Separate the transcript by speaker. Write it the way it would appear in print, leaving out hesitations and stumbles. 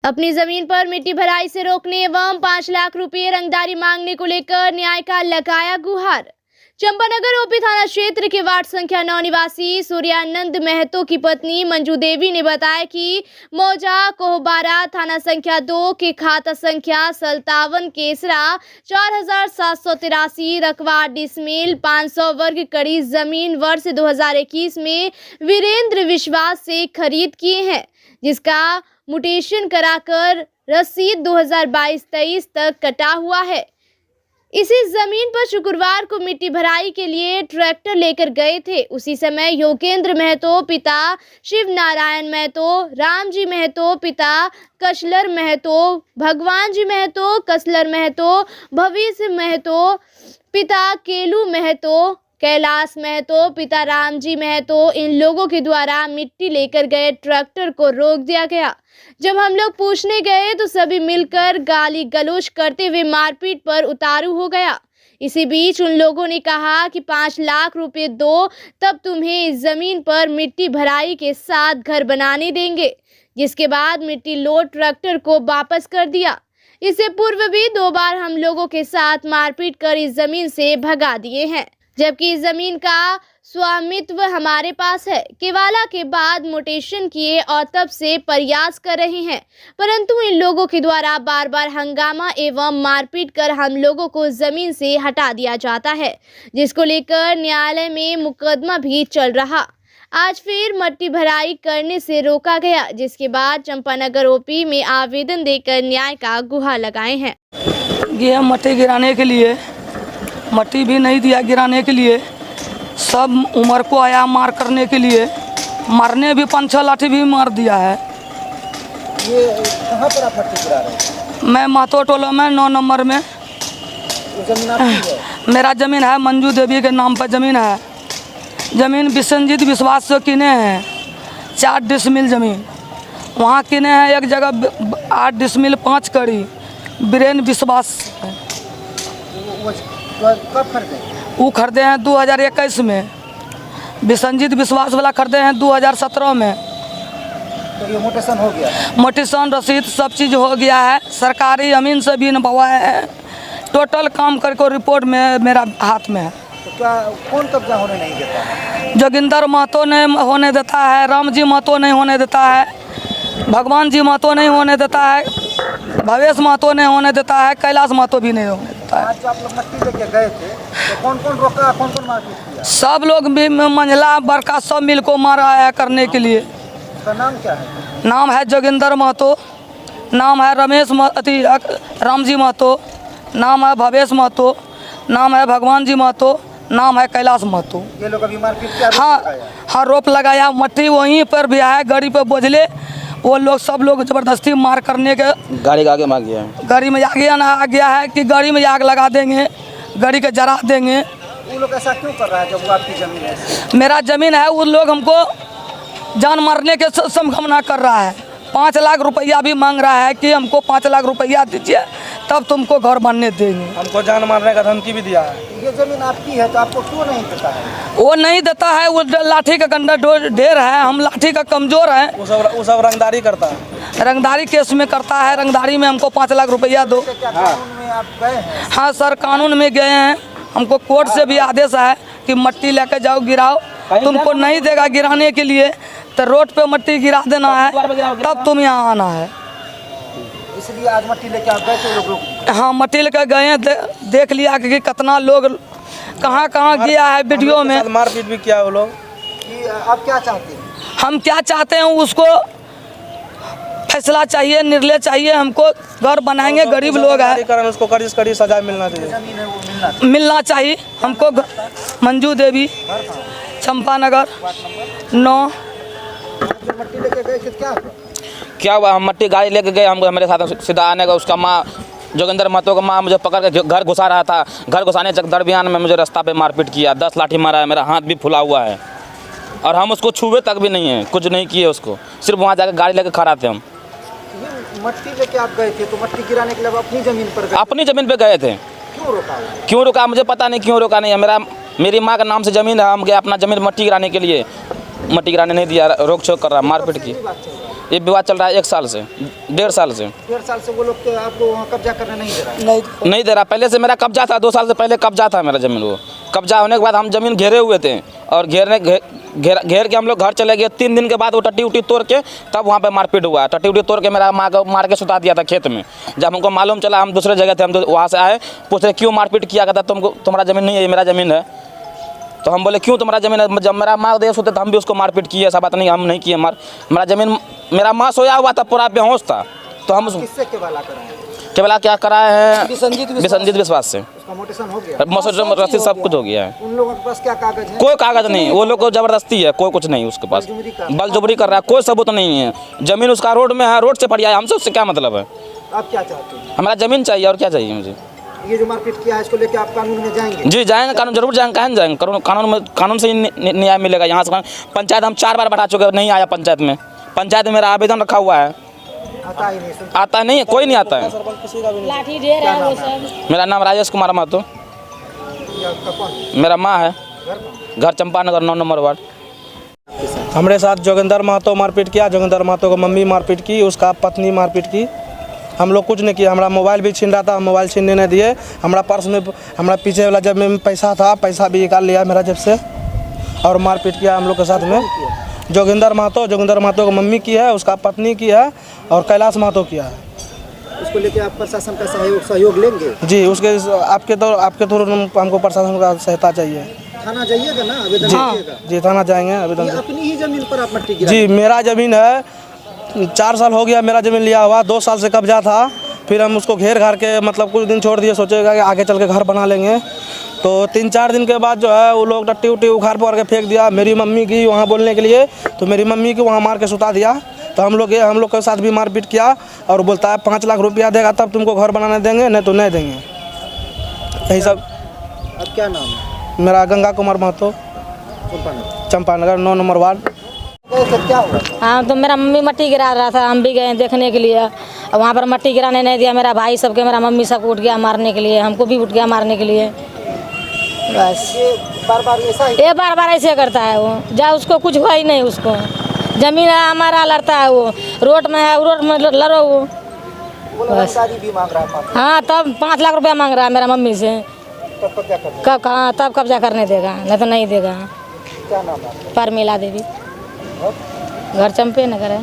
Speaker 1: अपनी जमीन पर मिट्टी भराई से रोकने एवं 5 लाख रुपए रंगदारी मांगने को लेकर न्याय का लगाया गुहार। चंपानगर ओपी थाना क्षेत्र के वार्ड संख्या 9 निवासी सूर्यानंद महतो की पत्नी मंजू देवी ने बताया कि मौजा कोहबारा थाना संख्या 2 के खाता संख्या 57 केसरा 4783 रकवा डिसमिल 500 वर्ग कड़ी जमीन वर्ष 2021 में वीरेंद्र विश्वास से खरीद किए हैं, जिसका म्यूटेशन कराकर रसीद 2022-23 तक कटा हुआ है। इसी जमीन पर शुक्रवार को मिट्टी भराई के लिए ट्रैक्टर लेकर गए थे। उसी समय योगेंद्र महतो पिता शिव नारायण महतो, रामजी महतो पिता कसलर महतो, भगवान जी महतो कसलर महतो, भविष्य महतो पिता केलू महतो, कैलाश महतो पिता रामजी महतो, इन लोगों के द्वारा मिट्टी लेकर गए ट्रैक्टर को रोक दिया गया। जब हम लोग पूछने गए तो सभी मिलकर गाली गलौज करते हुए मारपीट पर उतारू हो गया। इसी बीच उन लोगों ने कहा कि 5 लाख रुपए दो, तब तुम्हें इस जमीन पर मिट्टी भराई के साथ घर बनाने देंगे, जिसके बाद मिट्टी लोड ट्रैक्टर को वापस कर दिया। इससे पूर्व भी 2 बार हम लोगों के साथ मारपीट कर इस जमीन से भगा दिए हैं, जबकि इस जमीन का स्वामित्व हमारे पास है। केवाला के बाद म्यूटेशन किए और तब से प्रयास कर रहे हैं, परंतु इन लोगों के द्वारा बार बार हंगामा एवं मारपीट कर हम लोगों को जमीन से हटा दिया जाता है, जिसको लेकर न्यायालय में मुकदमा भी चल रहा। आज फिर मिट्टी भराई करने से रोका गया, जिसके बाद चंपानगर ओपी में आवेदन देकर न्याय का गुहार लगाए हैं।
Speaker 2: ये मिट्टी गिराने के लिए मिट्टी भी नहीं दिया, गिराने के लिए सब उम्र को आया मार करने के लिए, मारने भी 5-6 लाठी भी मार दिया है।
Speaker 3: ये कहाँ पर आप मिट्टी गिरा रहे हैं?
Speaker 2: मैं महतो टोला में 9 नंबर में।
Speaker 3: जमीन आपकी है?
Speaker 2: मेरा ज़मीन है, मंजू देवी के नाम पर ज़मीन है। ज़मीन विश्वजीत विश्वास से किने हैं 4 डिसमिल ज़मीन, वहाँ किने हैं एक जगह 8 डिसमिल 5 कड़ी वीरेंद्र विश्वास।
Speaker 3: कब खरीदे?
Speaker 2: वो खरीदे हैं 2021 में, विश्वजीत विश्वास वाला खरीदे हैं 2017 में।
Speaker 3: तो ये म्यूटेशन हो गया?
Speaker 2: म्यूटेशन रसीद सब चीज़ हो गया है, सरकारी अमीन से भी नपवाए हैं, टोटल काम करके रिपोर्ट में मेरा हाथ में है।
Speaker 3: तो क्या कौन कब्जा होने नहीं देता है?
Speaker 2: जोगिंदर महतो नहीं होने देता है, रामजी महतो नहीं होने देता है, भगवान जी महतो नहीं होने देता है, भवेश महतो नहीं होने देता है, कैलाश महतो भी नहीं होने देता है।
Speaker 3: आज आप लोग मिट्टी लेके गए थे तो कौन कौन रोका, कौन कौन मारपीट किया?
Speaker 2: सब लोग भी मंझला बड़का सब मिल को मारा है करने के लिए।
Speaker 3: उसका नाम क्या है?
Speaker 2: नाम है जोगिंदर महतो, नाम है रामजी महतो, नाम है भवेश महतो, नाम है भगवान जी महतो, नाम है कैलाश महतो।
Speaker 3: ये लोग अभी मारपीट किया?
Speaker 2: हाँ, रोप लगाया, मट्टी वहीं पर भी है, गाड़ी पे बोझले वो लोग सब लोग जबरदस्ती मार करने के
Speaker 4: गाड़ी का आगे मार गया है।
Speaker 2: गाड़ी में आगे आ गया है कि गाड़ी में आग लगा देंगे, गाड़ी के जरा देंगे।
Speaker 3: वो लोग ऐसा क्यों कर रहा है जब वो आपकी जमीन है?
Speaker 2: मेरा ज़मीन है, वो लोग हमको जान मारने के संभावना कर रहा है। 5 लाख रुपया भी मांग रहा है कि हमको 5 लाख रुपया दीजिए तब तुमको घर बनने देंगे।
Speaker 4: हमको जान मारने का धमकी भी दिया है।
Speaker 3: ये जमीन आपकी है तो आपको क्यों नहीं देता है?
Speaker 2: वो नहीं देता है, वो लाठी का गंदा ढेर है, हम लाठी का कमज़ोर है।
Speaker 4: वो सब रंगदारी करता है,
Speaker 2: रंगदारी केस में करता है, रंगदारी में हमको 5 लाख रुपया दो।
Speaker 3: क्या कानून में आप गए हैं?
Speaker 2: हाँ सर, कानून में गए हैं, हमको कोर्ट से भी आदेश है कि मिट्टी लेके जाओ गिराओ, तुमको नहीं देगा गिराने के लिए तो रोड पे मिट्टी गिरा देना है, तब तुम यहाँ आना है।
Speaker 3: इसलिए आज मिट्टी लेके आप गए थे? लोग
Speaker 2: हाँ, मिट्टी लेके गए हैं, देख लिया कि कितना लोग कहाँ गया है वीडियो में।
Speaker 4: मारपीट भी किया वो लोग।
Speaker 3: आप क्या चाहते हैं?
Speaker 2: हम क्या चाहते हैं, उसको फैसला चाहिए, निर्णय चाहिए, हमको घर बनाएंगे, गरीब लोग हैं,
Speaker 4: उसको कड़ी सजा मिलना चाहिए।
Speaker 3: जमीन है वो
Speaker 2: मिलना चाहिए हमको। मंजू देवी, चंपानगर 9।
Speaker 3: मिट्टी लेके गए थे, क्या
Speaker 4: हुआ? हम मिट्टी गाड़ी लेके गए, हमको मेरे साथ सीधा आने का उसका माँ जोगिंदर महतो का माँ मुझे पकड़ के घर घुसा रहा था। घर घुसाने चक दरमियान में मुझे रास्ता पे मारपीट किया, 10 लाठी मारा है, मेरा हाथ भी फुला हुआ है और हम उसको छुए तक भी नहीं है, कुछ नहीं किए उसको, सिर्फ वहाँ जाकर गाड़ी लेके खड़ा थे। हम
Speaker 3: मिट्टी लेके आप गए थे तो मिट्टी गिराने के लिए अपनी ज़मीन पर गए?
Speaker 4: अपनी ज़मीन पे गए थे। क्यों रोका मुझे पता नहीं, क्यों रोका नहीं है। मेरी माँ का नाम से ज़मीन है, हम गए अपना ज़मीन मिट्टी गिराने के लिए, मिट्टी गिराने नहीं दिया, रोक छोक कर रहा, मारपीट की। ये विवाद चल रहा है 1 साल से, 1.5 साल से।
Speaker 3: 1.5 साल से वो लोग आपको वहाँ कब्जा करने नहीं दे रहा है?
Speaker 4: नहीं दे रहा। पहले से मेरा कब्जा था, 2 साल से पहले कब्जा था मेरा ज़मीन। वो कब्जा होने के बाद हम ज़मीन घेरे हुए थे और घेर के हम लोग घर चले गए। 3 दिन के बाद वो टट्टी उट्टी तोड़ के तब वहाँ पे मारपीट हुआ। टट्टी उट्टी तोड़ के मेरा माँ को मार के सुता दिया था खेत में। जब हमको मालूम चला, हम दूसरे जगह थे, हम वहाँ से आए, पूछे क्यों मारपीट किया करता, तुम्हारा ज़मीन नहीं है, ये मेरा ज़मीन है। तो हम बोले क्यों तुम्हारा ज़मीन है? जब मेरा माँ देश होते तो हम भी उसको मारपीट किए। ऐसा बात नहीं, हम नहीं किए मेरा ज़मीन। मेरा माँ सोया हुआ था, पूरा बेहोश था, तो हम
Speaker 3: किससे केवला कराए?
Speaker 4: केवला क्या कराए हैं? विसंजीत विश्वास से।
Speaker 3: उसका मोटेशन हो गया?
Speaker 4: मोटेशन रसीद सब कुछ हो गया है।
Speaker 3: उन लोगों के पास क्या कागज है?
Speaker 4: कोई कागज नहीं, वो लोग को जबरदस्ती है, कोई कुछ नहीं उसके पास, बलजबरी कर रहा है, कोई सबूत नहीं है। ज़मीन उसका रोड में है, रोड से पड़ है, हमसे उससे क्या मतलब है?
Speaker 3: आप क्या चाहते हैं?
Speaker 4: हमारा ज़मीन चाहिए, और क्या चाहिए मुझे?
Speaker 3: ये जो मारपीट किया है इसको लेकर आप कानून में जाएंगे?
Speaker 4: जी जाएंगे, कानून जरूर जाएंगे, कहाँ जाएंगे? कानून से ही न्याय मिलेगा। यहाँ से पंचायत हम 4 बार बैठा चुके, नहीं आया पंचायत में। पंचायत में मेरा आवेदन रखा हुआ है,
Speaker 3: आता ही नहीं?
Speaker 4: आता नहीं है, कोई नहीं आता है।
Speaker 1: लाठी ढेर है वो सब।
Speaker 4: मेरा नाम राजेश कुमार महतो।
Speaker 3: आपका कौन?
Speaker 4: मेरा माँ है,
Speaker 3: घर कौन?
Speaker 4: घर चंपानगर 9 नंबर वार्ड।
Speaker 5: हमारे साथ जोगिंदर महतो मारपीट किया, जोगिंदर महतो को मम्मी मारपीट की, उसका पत्नी मारपीट की। हम लोग कुछ नहीं किया। हमारा मोबाइल भी छीन रहा था, हम मोबाइल छीनने नहीं दिए। हमारा पर्स में, हमारा पीछे वाला जेब में पैसा था, पैसा भी निकाल लिया मेरा जेब से और मारपीट किया हम लोग के साथ में। जोगिंदर महतो को मम्मी की है, उसका पत्नी की है और कैलाश महतो किया है।
Speaker 3: उसको लेके आप प्रशासन का सहयोग लेंगे?
Speaker 5: जी, उसके आपके थ्रू हमको प्रशासन का सहायता चाहिए।
Speaker 3: थाना जाइएगा ना, आवेदन दीजिएगा?
Speaker 5: जी, थाना जाएंगे, आवेदन।
Speaker 3: ये अपनी ही जमीन पर आप मट्टी गिरा?
Speaker 5: जी, मेरा ज़मीन है, 4 साल हो गया मेरा ज़मीन लिया हुआ। 2 साल से कब्जा था, फिर हम उसको घेर घार के मतलब कुछ दिन छोड़ दिए, सोचेगा कि आगे चल के घर बना लेंगे। तो 3-4 दिन के बाद जो है वो लोग टट्टी उट्टी उखाड़ पकड़ के फेंक दिया। मेरी मम्मी की वहाँ बोलने के लिए, तो मेरी मम्मी को वहाँ मार के सुता दिया। तो हम लोग के साथ भी मारपीट किया और बोलता है 5 लाख रुपया देगा तब तुमको घर बनाने देंगे, नहीं तो नहीं देंगे। यही सब।
Speaker 3: अब क्या नाम है?
Speaker 5: मेरा Ganga Kumar Mahato, Champanagar 9 number ward.
Speaker 3: Sir क्या हुआ?
Speaker 6: हाँ, तो मेरा मम्मी मट्टी गिरा रहा था, हम भी गए देखने के लिए। और वहाँ पर मट्टी गिराने नहीं दिया। मेरा भाई सबके, मेरा मम्मी सबको उठ गया मारने के लिए, हमको भी उठ गया मारने के लिए। बस
Speaker 3: ये बार ऐसा ही?
Speaker 6: ये बार ऐसे करता है वो। जा, उसको कुछ हुआ ही नहीं। उसको जमीन है हमारा, लड़ता है वो। रोड में है, रोड में लड़ो वो।
Speaker 3: रंगदारी भी मांग रहा है?
Speaker 6: हाँ, तब 5 लाख रुपया मांग रहा है मेरा मम्मी से।
Speaker 3: तब कब्जा करने?
Speaker 6: कब कहाँ, तब कब्जा करने देगा, नहीं तो नहीं देगा।
Speaker 3: क्या नाम है?
Speaker 6: परमिला देवी, घर चंपे नगर है।